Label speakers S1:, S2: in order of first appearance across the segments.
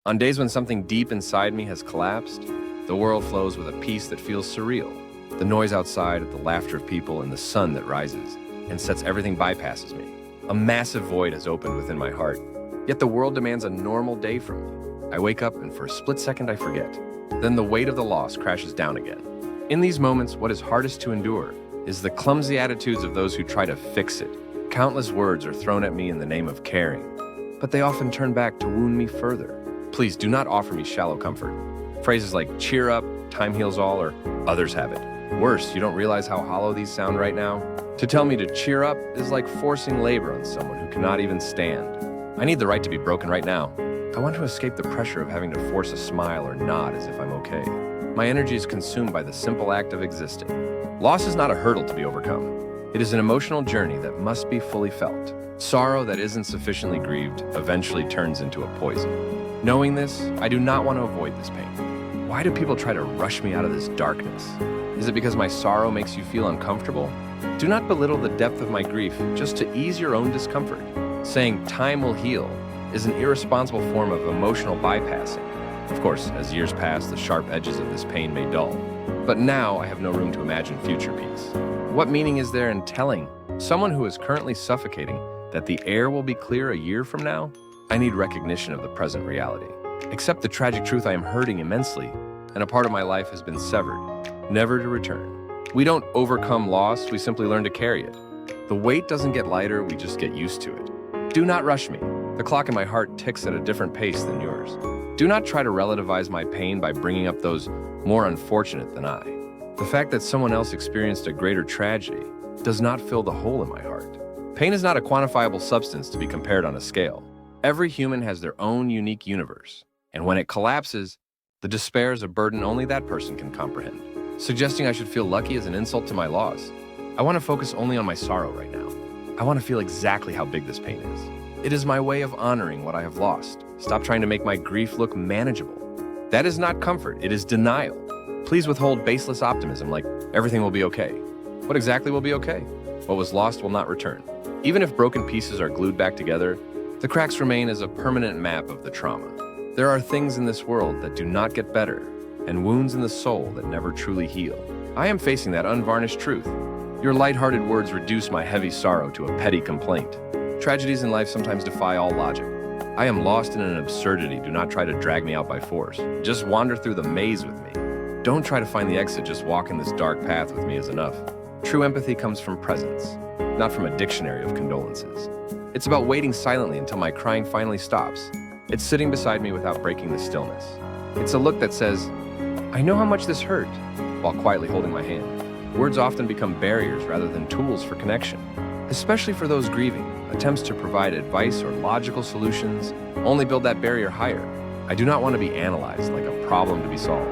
S1: On days when something deep inside me has collapsed, the world flows with a peace that feels surreal. The noise outside, the laughter of people, and the sun that rises and sets everything bypasses me. A massive void has opened within my heart, yet the world demands a normal day from me. I wake up and for a split second I forget. Then the weight of the loss crashes down again. In these moments, what is hardest to endure is the clumsy attitudes of those who try to fix it. Countless words are thrown at me in the name of caring, but they often turn back to wound me further. Please do not offer me shallow comfort. Phrases like cheer up, time heals all, or others have it. Worse, you don't realize how hollow these sound right now? To tell me to cheer up is like forcing labor on someone who cannot even stand. I need the right to be broken right now. I want to escape the pressure of having to force a smile or nod as if I'm okay. My energy is consumed by the simple act of existing. Loss is not a hurdle to be overcome. It is an emotional journey that must be fully felt. Sorrow that isn't sufficiently grieved eventually turns into a poison. Knowing this, I do not want to avoid this pain. Why do people try to rush me out of this darkness? Is it because my sorrow makes you feel uncomfortable? Do not belittle the depth of my grief just to ease your own discomfort. Saying time will heal is an irresponsible form of emotional bypassing. Of course, as years pass, the sharp edges of this pain may dull. But now I have no room to imagine future peace. What meaning is there in telling someone who is currently suffocating that the air will be clear a year from now? I need recognition of the present reality. Accept the tragic truth: I am hurting immensely, and a part of my life has been severed, never to return. We don't overcome loss, we simply learn to carry it. The weight doesn't get lighter, we just get used to it. Do not rush me. The clock in my heart ticks at a different pace than yours. Do not try to relativize my pain by bringing up those more unfortunate than I. The fact that someone else experienced a greater tragedy does not fill the hole in my heart. Pain is not a quantifiable substance to be compared on a scale. Every human has their own unique universe, and when it collapses, the despair is a burden only that person can comprehend. Suggesting I should feel lucky is an insult to my loss. I want to focus only on my sorrow right now. I want to feel exactly how big this pain is. It is my way of honoring what I have lost. Stop trying to make my grief look manageable. That is not comfort, it is denial. Please withhold baseless optimism like everything will be okay. What exactly will be okay? What was lost will not return. Even if broken pieces are glued back together, the cracks remain as a permanent map of the trauma. There are things in this world that do not get better, and wounds in the soul that never truly heal. I am facing that unvarnished truth. Your lighthearted words reduce my heavy sorrow to a petty complaint. Tragedies in life sometimes defy all logic. I am lost in an absurdity. Do not try to drag me out by force. Just wander through the maze with me. Don't try to find the exit. Just walk in this dark path with me is enough. True empathy comes from presence, not from a dictionary of condolences. It's about waiting silently until my crying finally stops. It's sitting beside me without breaking the stillness. It's a look that says, I know how much this hurt, while quietly holding my hand. Words often become barriers rather than tools for connection, especially for those grieving. Attempts to provide advice or logical solutions only build that barrier higher. I do not want to be analyzed like a problem to be solved.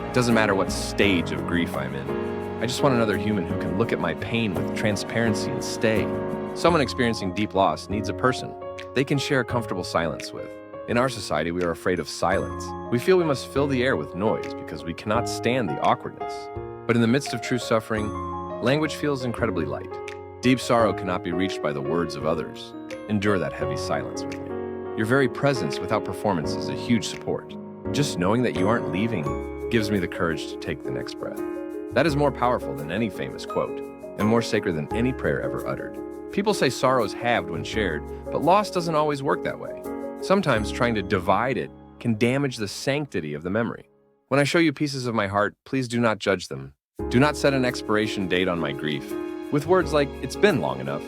S1: It doesn't matter what stage of grief I'm in. I just want another human who can look at my pain with transparency and stay. Someone experiencing deep loss needs a person they can share comfortable silence with. In our society, we are afraid of silence. We feel we must fill the air with noise because we cannot stand the awkwardness. But in the midst of true suffering, language feels incredibly light. Deep sorrow cannot be reached by the words of others. Endure that heavy silence with me. Your very presence without performance is a huge support. Just knowing that you aren't leaving gives me the courage to take the next breath. That is more powerful than any famous quote, and more sacred than any prayer ever uttered. People say sorrow is halved when shared, but loss doesn't always work that way. Sometimes trying to divide it can damage the sanctity of the memory. When I show you pieces of my heart, please do not judge them. Do not set an expiration date on my grief. With words like, it's been long enough.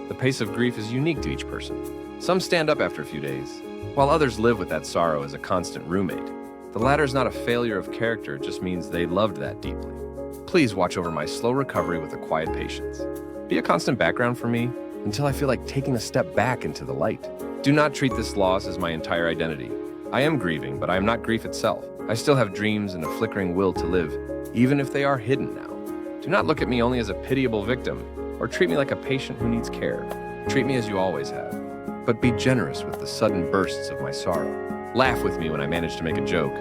S1: The pace of grief is unique to each person. Some stand up after a few days, while others live with that sorrow as a constant roommate. The latter is not a failure of character, it just means they loved that deeply. Please watch over my slow recovery with a quiet patience. Be a constant background for me until I feel like taking a step back into the light. Do not treat this loss as my entire identity. I am grieving, but I am not grief itself. I still have dreams and a flickering will to live, even if they are hidden now. Do not look at me only as a pitiable victim, or treat me like a patient who needs care. Treat me as you always have, but be generous with the sudden bursts of my sorrow. Laugh with me when I manage to make a joke,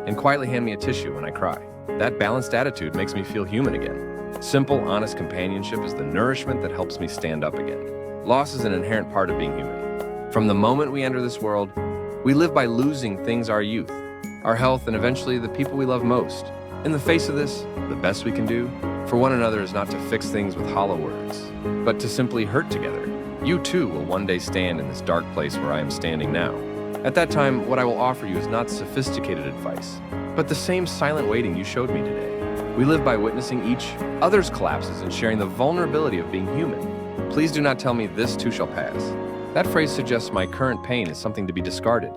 S1: and quietly hand me a tissue when I cry. That balanced attitude makes me feel human again. Simple, honest companionship is the nourishment that helps me stand up again. Loss is an inherent part of being human. From the moment we enter this world, We live by losing things: our youth, our health, and eventually the people we love most. In the face of this, the best we can do for one another is not to fix things with hollow words, but to simply hurt together. You too will one day stand in this dark place where I am standing now. At that time, what I will offer you is not sophisticated advice, but the same silent waiting you showed me today. We live by witnessing each other's collapses and sharing the vulnerability of being human. Please do not tell me this too shall pass. That phrase suggests my current pain is something to be discarded.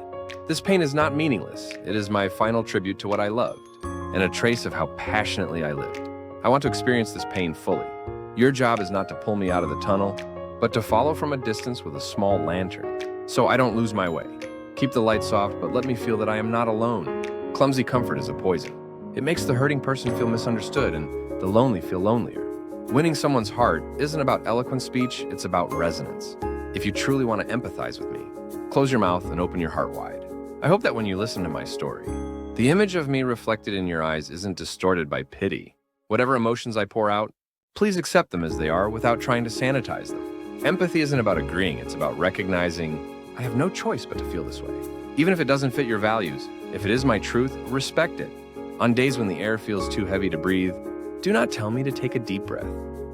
S1: This pain is not meaningless. It is my final tribute to what I loved, and a trace of how passionately I lived. I want to experience this pain fully. Your job is not to pull me out of the tunnel, but to follow from a distance with a small lantern, so I don't lose my way. Keep the lights off, but let me feel that I am not alone. Clumsy comfort is a poison. It makes the hurting person feel misunderstood and the lonely feel lonelier. Winning someone's heart isn't about eloquent speech, it's about resonance. If you truly want to empathize with me, close your mouth and open your heart wide. I hope that when you listen to my story, the image of me reflected in your eyes isn't distorted by pity. Whatever emotions I pour out, please accept them as they are without trying to sanitize them. Empathy isn't about agreeing, it's about recognizing I have no choice but to feel this way. Even if it doesn't fit your values, if it is my truth, respect it. On days when the air feels too heavy to breathe, do not tell me to take a deep breath.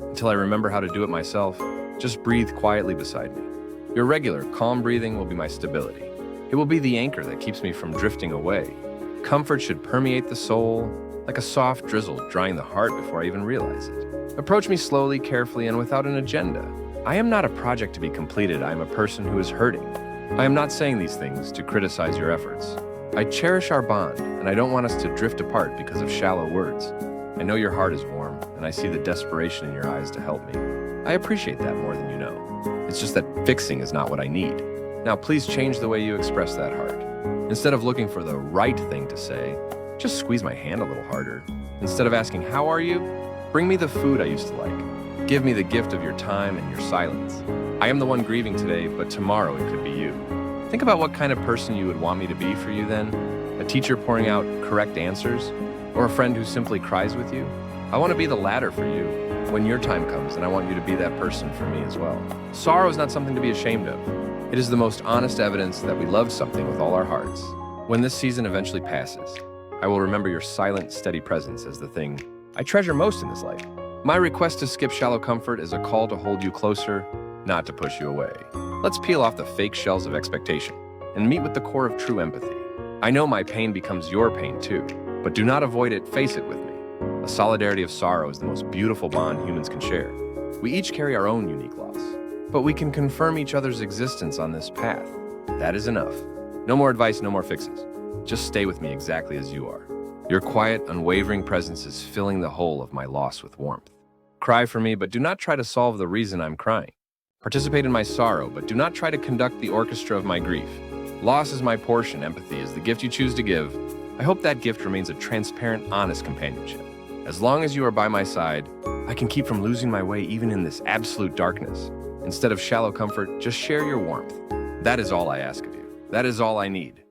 S1: Until I remember how to do it myself, just breathe quietly beside me. Your regular, calm breathing will be my stability. It will be the anchor that keeps me from drifting away. Comfort should permeate the soul, like a soft drizzle drying the heart before I even realize it. Approach me slowly, carefully, and without an agenda. I am not a project to be completed, I am a person who is hurting. I am not saying these things to criticize your efforts. I cherish our bond, and I don't want us to drift apart because of shallow words. I know your heart is warm, and I see the desperation in your eyes to help me. I appreciate that more than you know. It's just that fixing is not what I need. Now please change the way you express that heart. Instead of looking for the right thing to say, just squeeze my hand a little harder. Instead of asking, how are you? Bring me the food I used to like. Give me the gift of your time and your silence. I am the one grieving today, but tomorrow it could be you. Think about what kind of person you would want me to be for you then. A teacher pouring out correct answers? Or a friend who simply cries with you? I want to be the latter for you when your time comes, and I want you to be that person for me as well. Sorrow is not something to be ashamed of. It is the most honest evidence that we loved something with all our hearts. When this season eventually passes, I will remember your silent, steady presence as the thing I treasure most in this life. My request to skip shallow comfort is a call to hold you closer, not to push you away. Let's peel off the fake shells of expectation and meet with the core of true empathy. I know my pain becomes your pain too, but do not avoid it, face it with me. A solidarity of sorrow is the most beautiful bond humans can share. We each carry our own unique loss, but we can confirm each other's existence on this path. That is enough. No more advice, no more fixes. Just stay with me exactly as you are. Your quiet, unwavering presence is filling the hole of my loss with warmth. Cry for me, but do not try to solve the reason I'm crying. Participate in my sorrow, but do not try to conduct the orchestra of my grief. Loss is my portion, empathy is the gift you choose to give. I hope that gift remains a transparent, honest companionship. As long as you are by my side, I can keep from losing my way even in this absolute darkness. Instead of shallow comfort, just share your warmth. That is all I ask of you. That is all I need.